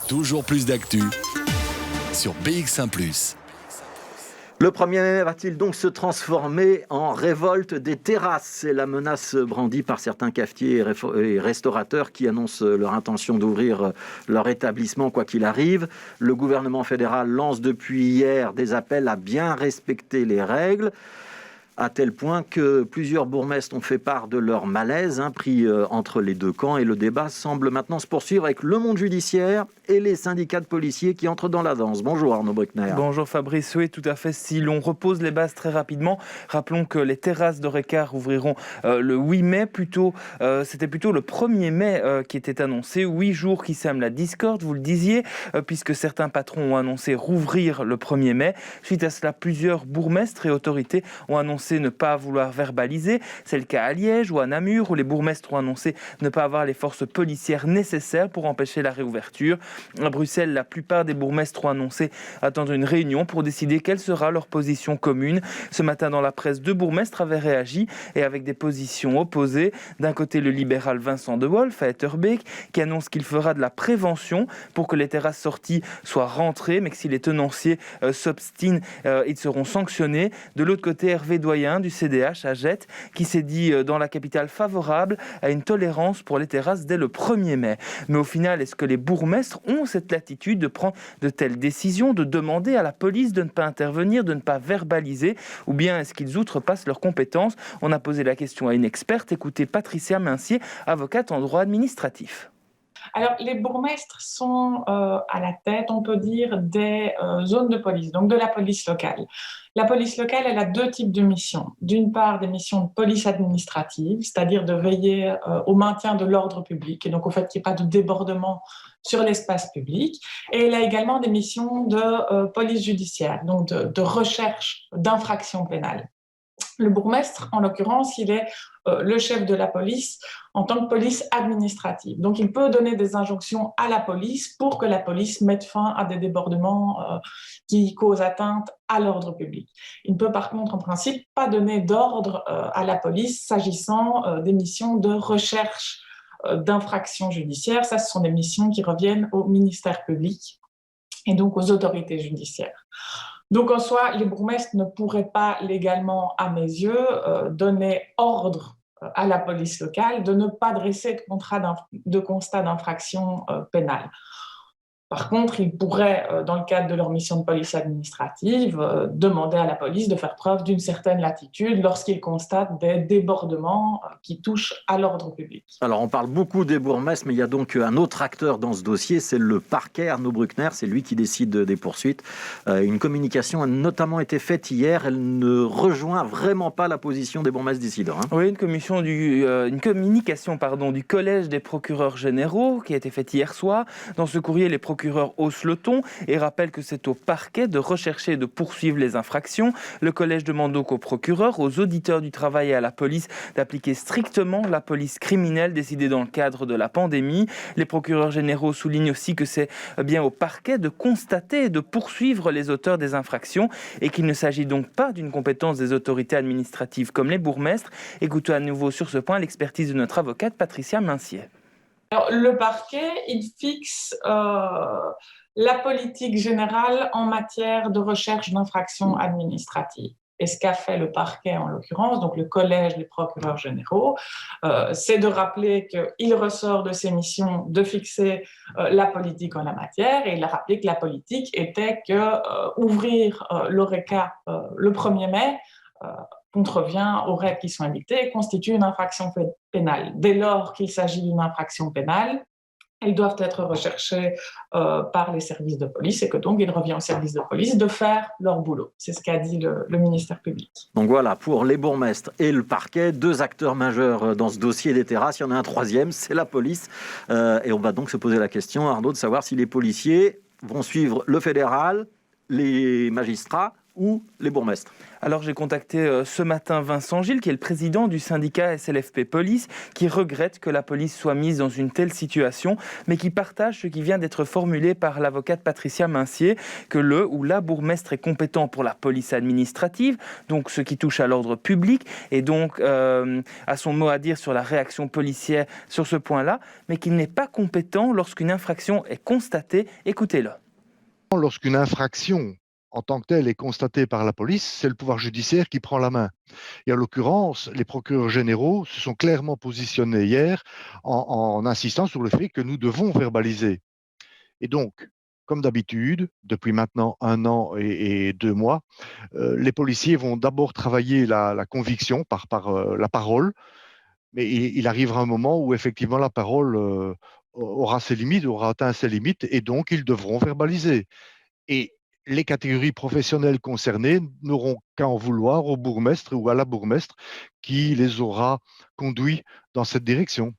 Toujours plus d'actu sur BX1 +. Le 1er mai va-t-il donc se transformer en révolte des terrasses ? C'est la menace brandie par certains cafetiers et restaurateurs qui annoncent leur intention d'ouvrir leur établissement quoi qu'il arrive. Le gouvernement fédéral lance depuis hier des appels à bien respecter les règles, à tel point que plusieurs bourgmestres ont fait part de leur malaise pris entre les deux camps. Et le débat semble maintenant se poursuivre avec le monde judiciaire et les syndicats de policiers qui entrent dans la danse. Bonjour Arnaud Bruckner. Bonjour Fabrice, oui tout à fait. Si l'on repose les bases très rapidement, rappelons que les terrasses de Ricard ouvriront le 8 mai. C'était plutôt le 1er mai qui était annoncé. 8 jours qui sèment la discorde, vous le disiez, puisque certains patrons ont annoncé rouvrir le 1er mai. Suite à cela, plusieurs bourgmestres et autorités ont annoncé ne pas vouloir verbaliser. C'est le cas à Liège ou à Namur, où les bourgmestres ont annoncé ne pas avoir les forces policières nécessaires pour empêcher la réouverture. À Bruxelles, la plupart des bourgmestres ont annoncé attendre une réunion pour décider quelle sera leur position commune. Ce matin, dans la presse, 2 bourgmestres avaient réagi et avec des positions opposées. D'un côté, le libéral Vincent De Wolf à Etterbeek, qui annonce qu'il fera de la prévention pour que les terrasses sorties soient rentrées, mais que si les tenanciers s'obstinent, ils seront sanctionnés. De l'autre côté, Hervé Doyen du CDH à Jette, qui s'est dit dans la capitale favorable à une tolérance pour les terrasses dès le 1er mai. Mais au final, est-ce que les bourgmestres ont cette latitude de prendre de telles décisions, de demander à la police de ne pas intervenir, de ne pas verbaliser, ou bien est-ce qu'ils outrepassent leurs compétences ? On a posé la question à une experte. Écoutez Patricia Mincier, avocate en droit administratif. Alors, les bourgmestres sont à la tête, on peut dire, des zones de police, donc de la police locale. La police locale, elle a 2 types de missions. D'une part, des missions de police administrative, c'est-à-dire de veiller au maintien de l'ordre public, et donc au fait qu'il n'y ait pas de débordement sur l'espace public. Et elle a également des missions de police judiciaire, donc de recherche d'infractions pénales. Le bourgmestre, en l'occurrence, il est le chef de la police en tant que police administrative. Donc, il peut donner des injonctions à la police pour que la police mette fin à des débordements qui causent atteinte à l'ordre public. Il ne peut par contre, en principe, pas donner d'ordre à la police s'agissant des missions de recherche d'infractions judiciaires. Ça, ce sont des missions qui reviennent au ministère public et donc aux autorités judiciaires. Donc, en soi, les bourgmestres ne pourraient pas légalement, à mes yeux, donner ordre à la police locale de ne pas dresser de constat d'infraction pénale. Par contre, ils pourraient, dans le cadre de leur mission de police administrative, demander à la police de faire preuve d'une certaine latitude lorsqu'ils constatent des débordements qui touchent à l'ordre public. Alors, on parle beaucoup des bourgmestres, mais il y a donc un autre acteur dans ce dossier, c'est le parquet. Arnaud Bruckner, c'est lui qui décide des poursuites. Une communication a notamment été faite hier. Elle ne rejoint vraiment pas la position des bourgmestres dissidents. Oui, une communication du Collège des procureurs généraux qui a été faite hier soir. Dans ce courrier, les procureurs hausse le ton et rappelle que c'est au parquet de rechercher et de poursuivre les infractions. Le collège demande donc aux procureurs, aux auditeurs du travail et à la police d'appliquer strictement la police criminelle décidée dans le cadre de la pandémie. Les procureurs généraux soulignent aussi que c'est bien au parquet de constater et de poursuivre les auteurs des infractions et qu'il ne s'agit donc pas d'une compétence des autorités administratives comme les bourgmestres. Écoutons à nouveau sur ce point l'expertise de notre avocate Patricia Mincier. Alors, le parquet, il fixe la politique générale en matière de recherche d'infractions administratives. Et ce qu'a fait le parquet, en l'occurrence, donc le collège des procureurs généraux, c'est de rappeler qu'il ressort de ses missions de fixer la politique en la matière, et il a rappelé que la politique était que ouvrir l'ORECA le 1er mai contrevient aux règles qui sont édictées et constitue une infraction pénale. Dès lors qu'il s'agit d'une infraction pénale, elles doivent être recherchées par les services de police et que donc il revient aux services de police de faire leur boulot. C'est ce qu'a dit le ministère public. Donc voilà, pour les bourgmestres et le parquet, 2 acteurs majeurs dans ce dossier des terrasses. Il y en a un 3e, c'est la police. Et on va donc se poser la question, Arnaud, de savoir si les policiers vont suivre le fédéral, les magistrats ou les bourgmestres? Alors j'ai contacté ce matin Vincent Gilles, qui est le président du syndicat SLFP Police, qui regrette que la police soit mise dans une telle situation, mais qui partage ce qui vient d'être formulé par l'avocate Patricia Mincier, que le ou la bourgmestre est compétent pour la police administrative, donc ce qui touche à l'ordre public, et donc a son mot à dire sur la réaction policière sur ce point-là, mais qu'il n'est pas compétent lorsqu'une infraction est constatée. Écoutez-le. Lorsqu'une infraction en tant que telle est constatée par la police, c'est le pouvoir judiciaire qui prend la main. Et en l'occurrence, les procureurs généraux se sont clairement positionnés hier en insistant sur le fait que nous devons verbaliser. Et donc, comme d'habitude, depuis maintenant 1 an et 2 mois, les policiers vont d'abord travailler la conviction par la parole, mais il arrivera un moment où effectivement la parole aura ses limites, aura atteint ses limites, et donc ils devront verbaliser. Et les catégories professionnelles concernées n'auront qu'à en vouloir au bourgmestre ou à la bourgmestre qui les aura conduits dans cette direction.